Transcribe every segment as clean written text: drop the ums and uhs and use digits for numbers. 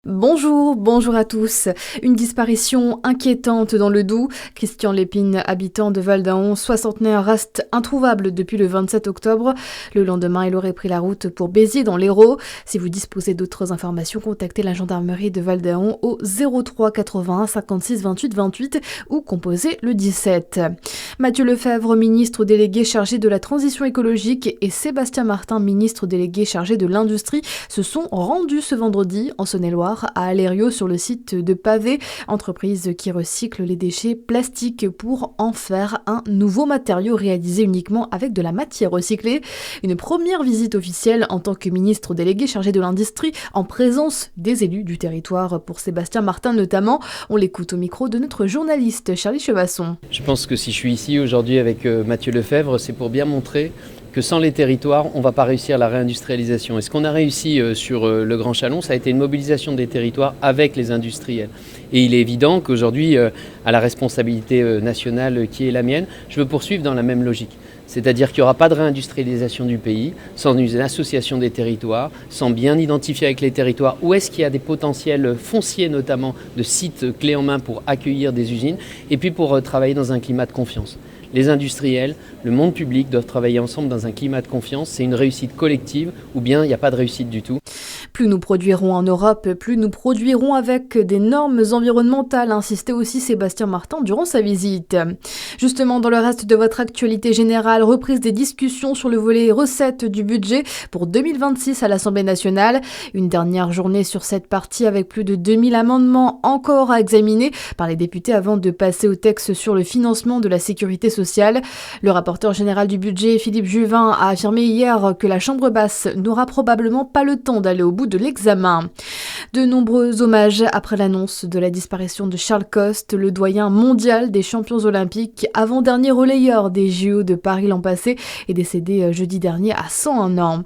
Bonjour à tous. Une disparition inquiétante dans le Doubs. Christian Lépine, habitant de Val-d'Aon, soixantenaire, reste introuvable depuis le 27 octobre. Le lendemain, il aurait pris la route pour Béziers dans l'Hérault. Si vous disposez d'autres informations, contactez la gendarmerie de Val-d'Aon au 03 81 56 28 28 ou composez le 17. Mathieu Lefebvre, ministre délégué chargé de la transition écologique, et Sébastien Martin, ministre délégué chargé de l'industrie, se sont rendus ce vendredi en Saône-et-Loire à Alério sur le site de Pavé, entreprise qui recycle les déchets plastiques pour en faire un nouveau matériau réalisé uniquement avec de la matière recyclée. Une première visite officielle en tant que ministre délégué chargé de l'industrie en présence des élus du territoire pour Sébastien Martin notamment. On l'écoute au micro de notre journaliste Charlie Chevasson. Je pense que si je suis ici aujourd'hui avec Mathieu Lefebvre, c'est pour bien montrer que sans les territoires, on ne va pas réussir la réindustrialisation. Et ce qu'on a réussi sur le Grand Chalon, ça a été une mobilisation des territoires avec les industriels. Et il est évident qu'aujourd'hui, à la responsabilité nationale qui est la mienne, je veux poursuivre dans la même logique. C'est-à-dire qu'il n'y aura pas de réindustrialisation du pays sans une association des territoires, sans bien identifier avec les territoires où est-ce qu'il y a des potentiels fonciers notamment de sites clés en main pour accueillir des usines et puis pour travailler dans un climat de confiance. Les industriels, le monde public doivent travailler ensemble dans un climat de confiance. C'est une réussite collective ou bien il n'y a pas de réussite du tout. Plus nous produirons en Europe, plus nous produirons avec des normes environnementales, insistait aussi Sébastien Martin durant sa visite. Justement, dans le reste de votre actualité générale, reprise des discussions sur le volet recettes du budget pour 2026 à l'Assemblée nationale. Une dernière journée sur cette partie avec plus de 2000 amendements encore à examiner par les députés avant de passer au texte sur le financement de la sécurité sociale. Le rapporteur général du budget, Philippe Juvin, a affirmé hier que la Chambre basse n'aura probablement pas le temps d'aller au bout de l'examen. De nombreux hommages après l'annonce de la disparition de Charles Coste, le doyen mondial des champions olympiques, avant-dernier relayeur des JO de Paris l'an passé, est décédé jeudi dernier à 101 ans.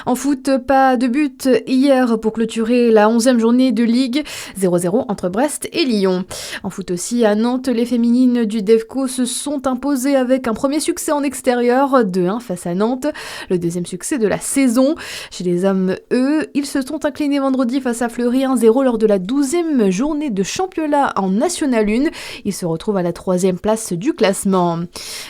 En foot, pas de but hier pour clôturer la 11e journée de Ligue, 0-0 entre Brest et Lyon. En foot aussi, à Nantes, les féminines du Defco se sont imposées avec un premier succès en extérieur, 2-1 face à Nantes, le deuxième succès de la saison. Chez les hommes, eux, ils se sont inclinés vendredi face à Fleury 1-0 lors de la 12e journée de championnat en National 1. Ils se retrouvent à la 3e place du classement.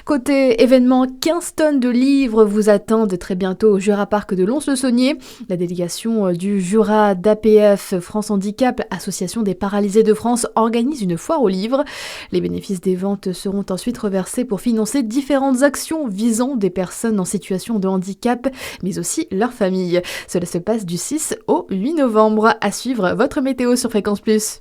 Côté événement, 15 tonnes de livres vous attendent très bientôt au Jura Parc de Lons-le-Saunier. La délégation du Jura d'APF France Handicap, Association des paralysés de France, organise une foire aux livres. Les bénéfices des ventes seront ensuite reversés pour financer différentes actions visant des personnes en situation de handicap, mais aussi leurs familles. Cela se passe du 6 au 8 novembre. À suivre votre météo sur Fréquence Plus.